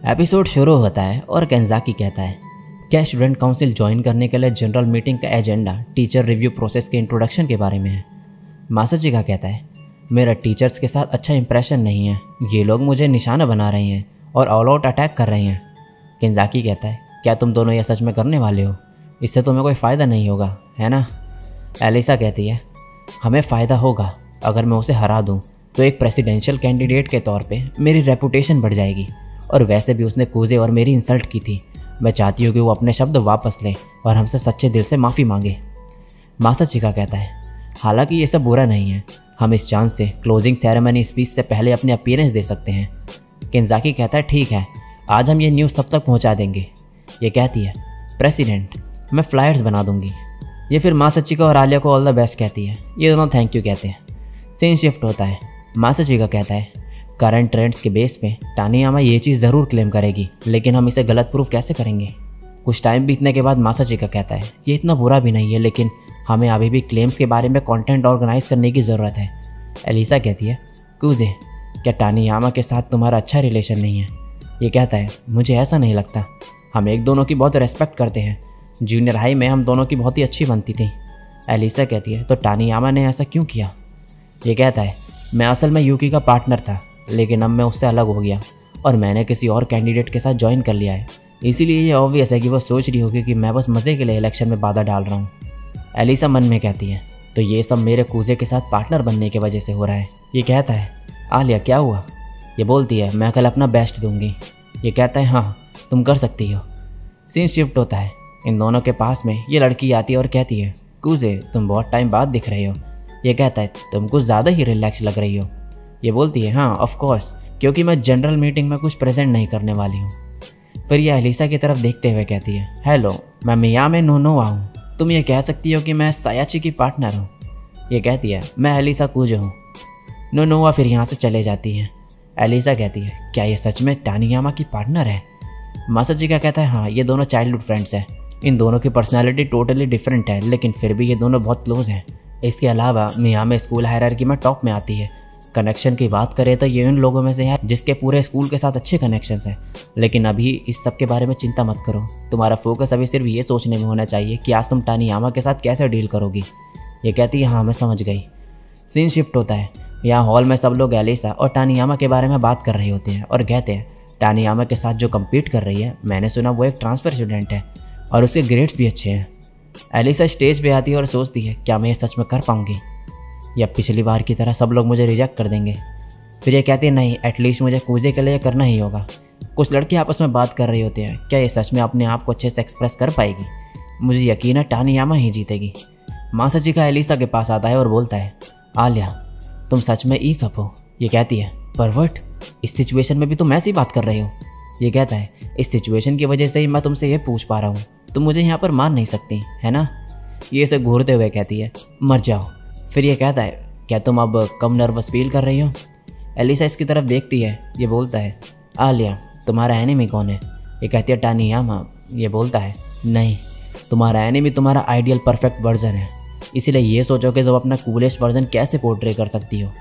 Episode शुरू होता है और केंजाकी कहता है, क्या स्टूडेंट काउंसिल ज्वाइन करने के लिए जनरल मीटिंग का एजेंडा टीचर रिव्यू प्रोसेस के इंट्रोडक्शन के बारे में है। मासाचिका कहता है, मेरा टीचर्स के साथ अच्छा इंप्रेशन नहीं है, ये लोग मुझे निशाना बना रहे हैं और ऑल आउट अटैक कर रहे हैं। केंजाकी कहता है, क्या तुम दोनों यह सच में करने वाले हो? इससे तुम्हें कोई फ़ायदा नहीं होगा, है ना? एलिसा कहती है, हमें फ़ायदा होगा। अगर मैं उसे हरा दूँ तो एक प्रेसिडेंशियल कैंडिडेट के तौर पे मेरी रेपुटेशन बढ़ जाएगी, और वैसे भी उसने कूजे और मेरी इंसल्ट की थी। मैं चाहती हूँ कि वो अपने शब्द वापस ले और हमसे सच्चे दिल से माफ़ी मांगे। मासाचिका कहता है, हालांकि ये सब बुरा नहीं है, हम इस चांस से क्लोजिंग सेरेमनी स्पीच से पहले अपने अपीयरेंस दे सकते हैं। केंजाकी कहता है, ठीक है, आज हम ये न्यूज़ सब तक पहुँचा देंगे। ये कहती है, प्रेसिडेंट, मैं फ्लायर्स बना दूंगी। ये फिर मासाचिका और आलिया को ऑल द बेस्ट कहती है। ये दोनों थैंक यू कहते हैं। सीन शिफ्ट होता है। मासाचिका कहता है, करंट ट्रेंड्स के बेस पे टानियामा ये चीज़ ज़रूर क्लेम करेगी, लेकिन हम इसे गलत प्रूफ कैसे करेंगे? कुछ टाइम बीतने के बाद मासाचिका कहता है, ये इतना बुरा भी नहीं है, लेकिन हमें अभी भी क्लेम्स के बारे में कंटेंट ऑर्गेनाइज करने की ज़रूरत है। एलिसा कहती है, कूजे, क्या टानियामा के साथ तुम्हारा अच्छा रिलेशन नहीं है? ये कहता है, मुझे ऐसा नहीं लगता, हम एक दोनों की बहुत रेस्पेक्ट करते हैं। जूनियर हाई में हम दोनों की बहुत ही अच्छी बनती थी। एलिसा कहती है, तो टानियामा ने ऐसा क्यों किया? ये कहता है, मैं असल में यूकी का पार्टनर था, लेकिन अब मैं उससे अलग हो गया और मैंने किसी और कैंडिडेट के साथ ज्वाइन कर लिया है। इसीलिए ये ऑब्वियस है कि वो सोच रही होगी कि मैं बस मज़े के लिए इलेक्शन में बाधा डाल रहा हूँ। एलिसा मन में कहती है, तो ये सब मेरे कूजे के साथ पार्टनर बनने की वजह से हो रहा है। ये कहता है, आलिया क्या हुआ? ये बोलती है, मैं कल अपना बेस्ट दूंगी। ये कहता है, हाँ तुम कर सकती हो। सीन शिफ्ट होता है। इन दोनों के पास में ये लड़की आती है और कहती है, कूजे, तुम बहुत टाइम बाद दिख रहे हो। ये कहता है, तुम कुछ ज़्यादा ही रिलैक्स लग रही हो। ये बोलती है, हाँ ऑफ कोर्स, क्योंकि मैं जनरल मीटिंग में कुछ प्रेजेंट नहीं करने वाली हूँ। फिर ये एलिसा की तरफ देखते हुए कहती है, हेलो, मैं मियामे नोनोवा हूँ। तुम ये कह सकती हो कि मैं सायाची की पार्टनर हूँ। ये कहती है, मैं एलिसा कूजो हूँ। नोनोवा फिर यहाँ से चले जाती है। एलिसा कहती है, क्या ये सच में टानियामा की पार्टनर है? मासाचिका कहता है, हाँ ये दोनों चाइल्डहुड फ्रेंड्स हैं। इन दोनों की पर्सनैलिटी टोटली डिफरेंट है, लेकिन फिर भी ये दोनों बहुत क्लोज हैं। इसके अलावा मियामे स्कूल हायरार्की में टॉप में आती है। कनेक्शन की बात करें तो ये उन लोगों में से है जिसके पूरे स्कूल के साथ अच्छे कनेक्शंस हैं। लेकिन अभी इस सब के बारे में चिंता मत करो, तुम्हारा फोकस अभी सिर्फ ये सोचने में होना चाहिए कि आज तुम टानियामा के साथ कैसे डील करोगी। ये कहती है, हाँ मैं समझ गई। सीन शिफ्ट होता है। यहाँ हॉल में सब लोग एलिसा और टानियामा के बारे में बात कर रहे होते हैं और कहते हैं, टानियामा के साथ जो कम्पीट कर रही है, मैंने सुना वो एक ट्रांसफ़र स्टूडेंट है और उसके ग्रेड्स भी अच्छे हैं। एलिसा स्टेज पे आती है और सोचती है, क्या मैं ये सच में कर पाऊँगी या पिछली बार की तरह सब लोग मुझे रिजेक्ट कर देंगे? फिर ये कहती है, नहीं, एटलीस्ट मुझे कूजे के लिए करना ही होगा। कुछ लड़के आपस में बात कर रहे होते हैं, क्या ये सच में अपने आप को अच्छे से एक्सप्रेस कर पाएगी? मुझे यकीन है टानियामा ही जीतेगी। मासाचिका एलिसा के पास आता है और बोलता है, आलिया, तुम सच में ई कप हो? ये कहती है, परवर्ट, इस सिचुएशन में भी तुम ऐसी बात कर रही हो? ये कहता है, इस सिचुएशन की वजह से ही मैं तुमसे ये पूछ पा रहा हूँ, तुम मुझे यहाँ पर मार नहीं सकती, है ना? ये इसे घूरते हुए कहती है, मर जाओ। फिर ये कहता है, क्या तुम अब कम नर्वस फील कर रही हो? एलिसा इसकी तरफ देखती है। ये बोलता है, आलिया, तुम्हारा एनिमी कौन है? ये कहती है, टानियामा। ये बोलता है, नहीं, तुम्हारा एनिमी तुम्हारा आइडियल परफेक्ट वर्जन है, इसीलिए ये सोचो कि तुम अपना कूलेस्ट वर्जन कैसे पोर्ट्रे कर सकती हो।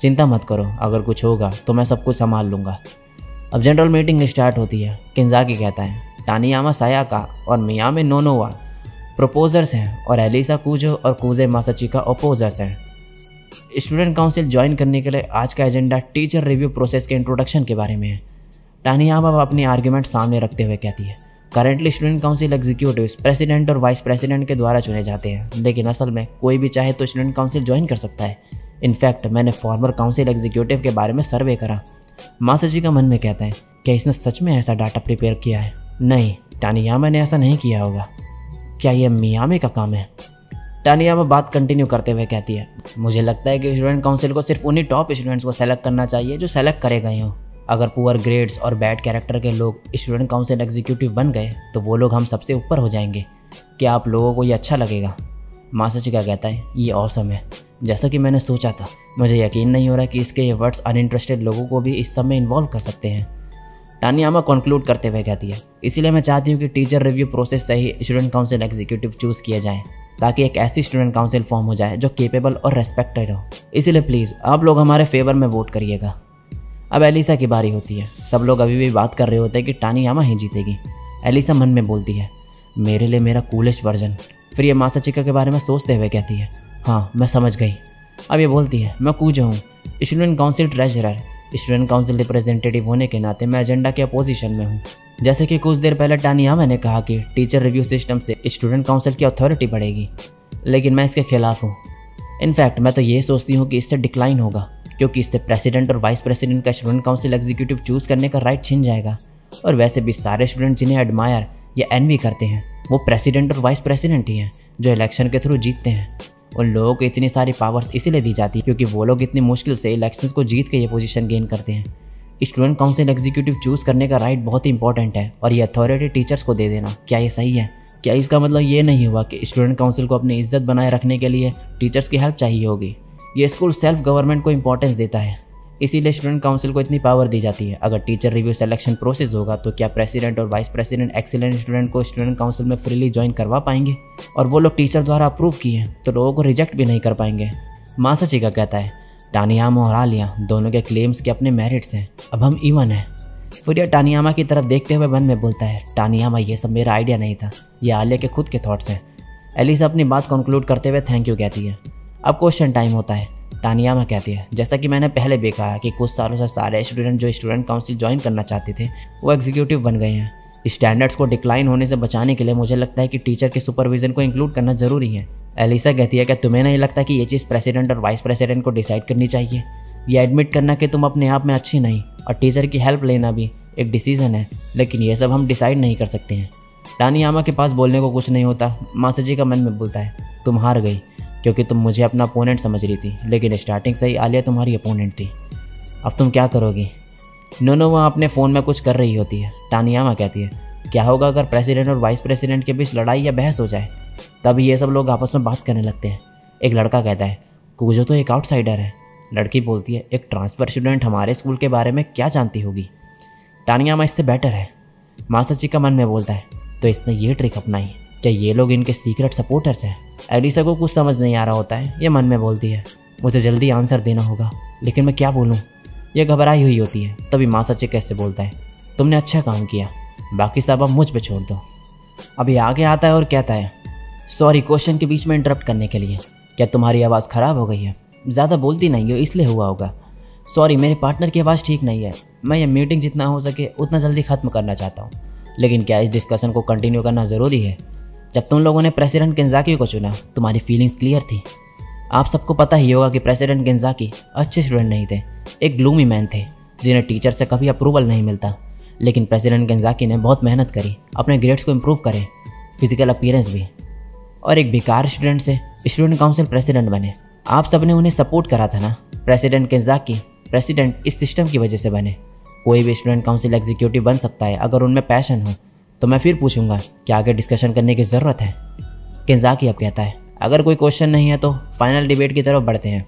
चिंता मत करो, अगर कुछ होगा तो मैं सब कुछ संभाल लूँगा। अब जनरल मीटिंग स्टार्ट होती है। केंजाकी कहता है, टानियामा सायाका और मियामे नोनोवा प्रपोजर्स हैं और एलिसा कूजो और कूजे मासाचिका अपोजर्स हैं। स्टूडेंट काउंसिल ज्वाइन करने के लिए आज का एजेंडा टीचर रिव्यू प्रोसेस के इंट्रोडक्शन के बारे में है। टानियामा अपनी आर्ग्यूमेंट सामने रखते हुए कहती है, currently student council executives president और वाइस प्रेसिडेंट के द्वारा चुने जाते हैं, लेकिन असल में कोई भी चाहे तो स्टूडेंट काउंसिल ज्वाइन कर सकता है। इनफैक्ट मैंने फॉर्मर काउंसिल एग्जीक्यूटिव के बारे में सर्वे करा। मासाचिका मन में कहता है, क्या इसने सच में ऐसा डाटा प्रिपेयर किया है? नहीं, टानियामा ने ऐसा नहीं किया होगा। क्या यह मियामे का काम है? टानियामा बात कंटिन्यू करते हुए कहती है, मुझे लगता है कि स्टूडेंट काउंसिल को सिर्फ उन्हीं टॉप स्टूडेंट्स को सेलेक्ट करना चाहिए जो सेलेक्ट करे गए हों। अगर पुअर ग्रेड्स और बैड कैरेक्टर के लोग स्टूडेंट काउंसिल एग्जीक्यूटिव बन गए तो वो लोग हम सबसे ऊपर हो जाएंगे। क्या आप लोगों को ये अच्छा लगेगा? मासाचिका कहता है, ये ऑसम है, जैसा कि मैंने सोचा था। मुझे यकीन नहीं हो रहा कि इसके ये वर्ड्स अनइंटरेस्टेड लोगों को भी इस सब में इन्वॉल्व कर सकते हैं। टानियामा कंक्लूड करते हुए कहती है, इसीलिए मैं चाहती हूँ कि टीचर रिव्यू प्रोसेस से ही स्टूडेंट काउंसिल एग्जीक्यूटिव चूज़ किया जाए, ताकि एक ऐसी स्टूडेंट काउंसिल फॉर्म हो जाए जो केपेबल और रेस्पेक्टेड हो। इसीलिए प्लीज़ आप लोग हमारे फेवर में वोट करिएगा। अब एलिसा की बारी होती है। सब लोग अभी भी बात कर रहे होते हैं कि टानियामा ही जीतेगी। एलिसा मन में बोलती है, मेरे लिए मेरा कूलेस्ट वर्जन। फिर ये मासाचिका के बारे में सोचते हुए कहती है, हाँ मैं समझ गई। अब ये बोलती है, मैं कूजो हूँ, student council treasurer. Student council representative होने के नाते मैं एजेंडा के अपोजिशन में हूँ। जैसे कि कुछ देर पहले टानियामा ने कहा कि टीचर रिव्यू सिस्टम से स्टूडेंट काउंसिल की अथॉरिटी बढ़ेगी, लेकिन मैं इसके खिलाफ हूँ। इनफैक्ट मैं तो ये सोचती हूँ कि इससे डिक्लाइन होगा, क्योंकि इससे प्रेसिडेंट और वाइस प्रेसिडेंट का स्टूडेंट काउंसिल एग्जीक्यूटिव चूज़ करने का राइट छिन जाएगा। और वैसे भी सारे स्टूडेंट जिन्हें एडमायर या एनवी करते हैं वो प्रेसिडेंट और वाइस प्रेसिडेंट ही हैं, जो इलेक्शन के थ्रू जीतते हैं। उन लोगों को इतनी सारी पावर्स इसीलिए दी जाती है क्योंकि वो लोग इतनी मुश्किल से इलेक्शंस को जीत के ये पोजीशन गेन करते हैं। स्टूडेंट काउंसिल एग्जीक्यूटिव चूज़ करने का राइट बहुत ही इंपॉर्टेंट है और ये अथॉरिटी टीचर्स को दे देना, क्या ये सही है? क्या इसका मतलब ये नहीं हुआ कि स्टूडेंट काउंसिल को अपनी इज्जत बनाए रखने के लिए टीचर्स की हेल्प चाहिए होगी? ये स्कूल सेल्फ गवर्नमेंट को इंपॉर्टेंस देता है, इसीलिए स्टूडेंट काउंसिल को इतनी पावर दी जाती है। अगर टीचर रिव्यू सिलेक्शन प्रोसेस होगा तो क्या प्रेसिडेंट और वाइस प्रेसिडेंट एक्सीलेंट स्टूडेंट को स्टूडेंट काउंसिल में फ्रीली ज्वाइन करवा पाएंगे? और वो लोग टीचर द्वारा अप्रूव किए हैं तो लोगों को रिजेक्ट भी नहीं कर पाएंगे। मासाचिका कहता है, टानियामा और आलिया दोनों के क्लेम्स के अपने मेरिट्स हैं, अब हम इवन हैं। फिर यह टानियामा की तरफ देखते हुए मन में बोलता है, टानियामा ये सब मेरा आइडिया नहीं था, ये आलिया के खुद के थॉट्स हैं। एलिसा अपनी बात कंक्लूड करते हुए थैंक यू कहती है। अब क्वेश्चन टाइम होता है। टानियामा कहती है, जैसा कि मैंने पहले भी कहा कि कुछ सालों से सारे स्टूडेंट जो स्टूडेंट काउंसिल ज्वाइन करना चाहते थे वो एग्जीक्यूटिव बन गए हैं। स्टैंडर्ड्स को डिक्लाइन होने से बचाने के लिए मुझे लगता है कि टीचर के सुपरविजन को इंक्लूड करना ज़रूरी है। एलिसा कहती है, क्या तुम्हें नहीं लगता कि ये चीज़ प्रेसिडेंट और वाइस प्रेसिडेंट को डिसाइड करनी चाहिए? ये एडमिट करना कि तुम अपने आप में अच्छी नहीं और टीचर की हेल्प लेना भी एक डिसीजन है, लेकिन ये सब हम डिसाइड नहीं कर सकते हैं। टानियामा के पास बोलने को कुछ नहीं होता। मासाचिका मन में बोलता है, तुम हार गई क्योंकि तुम मुझे अपना अपोनेंट समझ रही थी, लेकिन स्टार्टिंग से ही आलिया तुम्हारी अपोनेंट थी। अब तुम क्या करोगी? नोनोवा अपने फ़ोन में कुछ कर रही होती है। टानियामा कहती है, क्या होगा अगर प्रेसिडेंट और वाइस प्रेसिडेंट के बीच लड़ाई या बहस हो जाए? तभी ये सब लोग आपस में बात करने लगते हैं। एक लड़का कहता है, कूजो तो एक आउटसाइडर है। लड़की बोलती है, एक ट्रांसफ़र स्टूडेंट हमारे स्कूल के बारे में क्या जानती होगी? टानियामा इससे बेटर है। मासाचिका मन में बोलता है, तो इसने ये ट्रिक अपनाई, क्या ये लोग इनके सीक्रेट सपोर्टर्स हैं? एलिसा को कुछ समझ नहीं आ रहा होता है। ये मन में बोलती है, मुझे जल्दी आंसर देना होगा, लेकिन मैं क्या बोलूँ? ये घबराई हुई होती है। तभी मासाचिका से बोलता है, तुमने अच्छा काम किया, बाकी सब अब मुझ पे छोड़ दो। अभी आगे आता है और कहता है, सॉरी क्वेश्चन के बीच में इंटरप्ट करने के लिए। क्या तुम्हारी आवाज़ ख़राब हो गई है? ज़्यादा बोलती नहीं हो इसलिए हुआ होगा। सॉरी, मेरे पार्टनर की आवाज़ ठीक नहीं है। मैं ये मीटिंग जितना हो सके उतना जल्दी ख़त्म करना चाहता हूँ, लेकिन क्या इस डिस्कशन को कंटिन्यू करना ज़रूरी है? जब तुम लोगों ने प्रेसिडेंट केंजाकी को चुना तुम्हारी फीलिंग्स क्लियर थी। आप सबको पता ही होगा कि प्रेसिडेंट केंजाकी अच्छे स्टूडेंट नहीं थे, एक ग्लूमी मैन थे जिन्हें टीचर से कभी अप्रूवल नहीं मिलता। लेकिन प्रेसिडेंट केंजाकी ने बहुत मेहनत करी, अपने ग्रेड्स को इम्प्रूव करे, फिजिकल अपीयरेंस भी, और एक बेकार स्टूडेंट से स्टूडेंट काउंसिल प्रेसिडेंट बने। आप सब ने उन्हें सपोर्ट करा था ना? प्रेसिडेंट केंजाकी प्रेसिडेंट इस सिस्टम की वजह से बने। कोई भी स्टूडेंट काउंसिल एग्जीक्यूटिव बन सकता है अगर उनमें पैशन हो। तो मैं फिर पूछूंगा, क्या आगे डिस्कशन करने की ज़रूरत है? केंजाकी अब कहता है, अगर कोई क्वेश्चन नहीं है तो फाइनल डिबेट की तरफ बढ़ते हैं।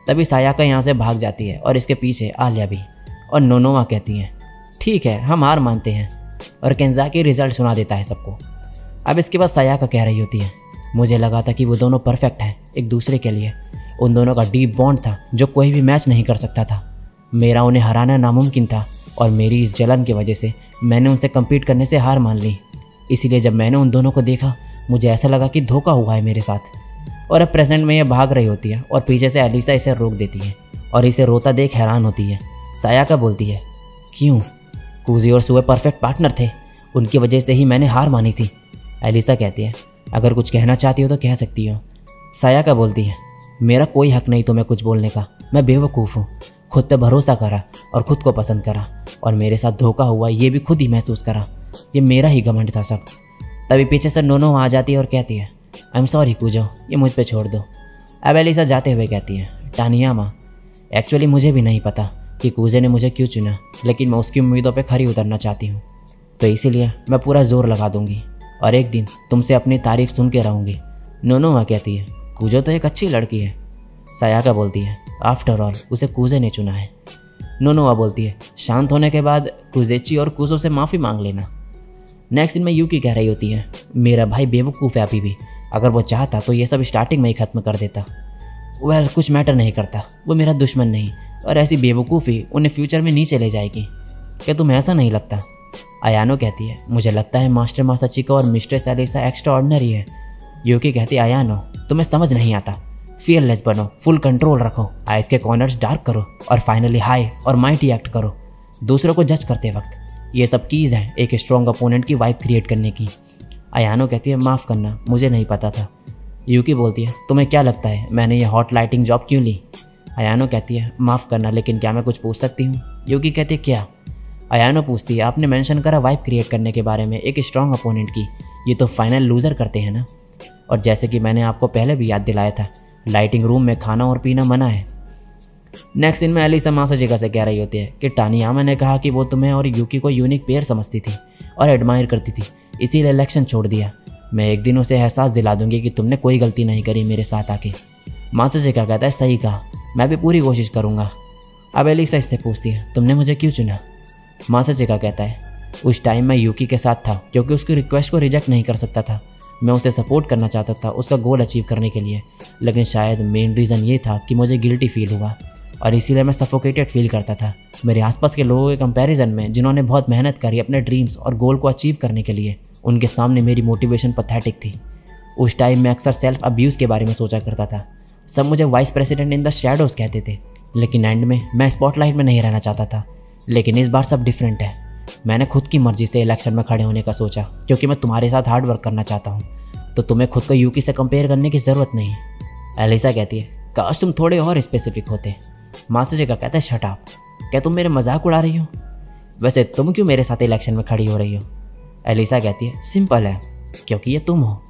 तभी सायाका यहाँ से भाग जाती है और इसके पीछे आलिया भी, और नोनोवा कहती हैं, ठीक है हम हार मानते हैं, और केंजाकी रिजल्ट सुना देता है सबको। अब इसके बाद सायाका कह रही होती है, मुझे लगा था कि वो दोनों परफेक्ट हैं एक दूसरे के लिए। उन दोनों का डीप बॉन्ड था जो कोई भी मैच नहीं कर सकता था। मेरा उन्हें हराना नामुमकिन था और मेरी इस जलन की वजह से मैंने उनसे कम्पीट करने से हार मान ली। इसीलिए जब मैंने उन दोनों को देखा मुझे ऐसा लगा कि धोखा हुआ है मेरे साथ। और अब प्रेजेंट में ये भाग रही होती है और पीछे से एलिसा इसे रोक देती है और इसे रोता देख हैरान होती है। सायाका बोलती है, क्यों? कूजी और सुए परफेक्ट पार्टनर थे, उनकी वजह से ही मैंने हार मानी थी। एलिसा कहती है, अगर कुछ कहना चाहती हो तो कह सकती हो। सायाका बोलती है, मेरा कोई हक नहीं तुम्हें कुछ बोलने का, मैं बेवकूफ़ हूँ। खुद पे भरोसा करा और ख़ुद को पसंद करा, और मेरे साथ धोखा हुआ ये भी खुद ही महसूस करा। ये मेरा ही घमंड था सब। तभी पीछे से नोनो आ जाती है और कहती है, आई एम सॉरी कूजो, ये मुझ पे छोड़ दो। अब एलिसा जाते हुए कहती है, टानियामा एक्चुअली मुझे भी नहीं पता कि कूजे ने मुझे क्यों चुना, लेकिन मैं उसकी उम्मीदों पे खरी उतरना चाहती हूँ, तो इसीलिए मैं पूरा जोर लगा दूंगी और एक दिन तुमसे अपनी तारीफ सुन के रहूँगी। नोनोवा कहती है, कूजो तो एक अच्छी लड़की है। सायाका बोलती है, आफ्टर ऑल उसे कूजे ने चुना है। नोनोवा बोलती है, शांत होने के बाद कुजेची और कूजो से माफ़ी मांग लेना। नेक्स्ट दिन में यूकी कह रही होती है, मेरा भाई बेवकूफ़ है अभी भी, अगर वो चाहता तो ये सब स्टार्टिंग में ही ख़त्म कर देता। वेल कुछ मैटर नहीं करता, वो मेरा दुश्मन नहीं, और ऐसी बेवकूफ़ी उन्हें फ्यूचर में नीचे ले जाएगी। क्या तुम्हें ऐसा नहीं लगता? अयानो कहती है, मुझे लगता है मास्टर मासाचिका और मिस्ट्रेस एलिसा एक्स्ट्रा ऑर्डिनरी है। यूकी कहती है, अयानो तुम्हें समझ नहीं आता, फियरलेस बनो, फुल कंट्रोल रखो, आइज के कॉर्नर्स डार्क करो और फाइनली हाई और माइटी एक्ट करो दूसरों को जज करते वक्त। ये सब कीज़ हैं एक स्ट्रॉन्ग अपोनेंट की वाइब क्रिएट करने की। अयानो कहती है, माफ़ करना, मुझे नहीं पता था। यूकी बोलती है, तुम्हें क्या लगता है मैंने ये हॉट लाइटिंग जॉब क्यों ली? अयानो कहती है, माफ़ करना, लेकिन क्या मैं कुछ पूछ सकती हूँ? यूकी कहती है, क्या? अयानो पूछती है, आपने मेंशन करा वाइब क्रिएट करने के बारे में एक स्ट्रॉन्ग अपोनेंट की, ये तो फाइनल लूज़र करते हैं ना। और जैसे कि मैंने आपको पहले भी याद दिलाया था, लाइटिंग रूम में खाना और पीना मना है। नेक्स्ट सीन में एलिसा मासाचिका से कह रही होती है कि टानियामा ने कहा कि वो तुम्हें और यूकी को यूनिक पेयर समझती थी और एडमायर करती थी, इसीलिए इलेक्शन छोड़ दिया। मैं एक दिन उसे एहसास दिला दूंगी कि तुमने कोई गलती नहीं करी मेरे साथ आके। मासाचिका कहता है, सही कहा, मैं भी पूरी कोशिश करूँगा। अब एलिसा इससे पूछती है, तुमने मुझे क्यों चुना? मासाचिका कहता है, उस टाइम मैं यूकी के साथ था क्योंकि उसकी रिक्वेस्ट को रिजेक्ट नहीं कर सकता था। मैं उसे सपोर्ट करना चाहता था उसका गोल अचीव करने के लिए, लेकिन शायद मेन रीज़न ये था कि मुझे गिल्टी फील हुआ और इसीलिए मैं सफोकेटेड फील करता था मेरे आसपास के लोगों के कंपैरिजन में, जिन्होंने बहुत मेहनत करी अपने ड्रीम्स और गोल को अचीव करने के लिए। उनके सामने मेरी मोटिवेशन पैथेटिक थी। उस टाइम मैं अक्सर सेल्फ अब्यूज़ के बारे में सोचा करता था। सब मुझे vice president in the shadows कहते थे, लेकिन एंड में मैं स्पॉटलाइट में नहीं रहना चाहता था। लेकिन इस बार सब डिफरेंट है। मैंने खुद की मर्जी से इलेक्शन में खड़े होने का सोचा क्योंकि मैं तुम्हारे साथ हार्ड वर्क करना चाहता हूँ, तो तुम्हें खुद को यूकी से कंपेयर करने की ज़रूरत नहीं। एलिसा कहती है, काश तुम थोड़े और स्पेसिफिक होते। मासाचिका कहता है, शट अप, क्या तुम मेरे मजाक उड़ा रही हो? वैसे तुम क्यों मेरे साथ इलेक्शन में खड़ी हो रही हो? एलिसा कहती है, सिंपल है, क्योंकि ये तुम हो।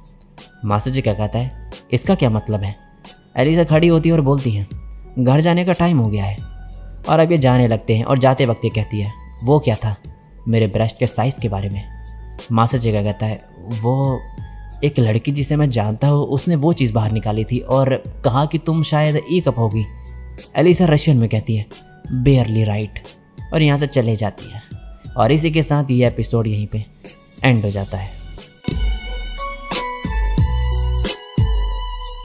मासाचिका कहता है, इसका क्या मतलब है? एलिसा खड़ी होती है और बोलती है, घर जाने का टाइम हो गया है। और अब ये जाने लगते हैं और जाते वक्त ये कहती है, वो क्या था? मेरे ब्रेस्ट के साइज़ के बारे में। मासाचिका कहता है, वो एक लड़की जिसे मैं जानता हूँ उसने वो चीज़ बाहर निकाली थी और कहा कि तुम शायद ई कप होगी। एलिसा रशियन में कहती है, बेयरली राइट, और यहाँ से चले जाती है। और इसी के साथ ये एपिसोड यहीं पे एंड हो जाता है।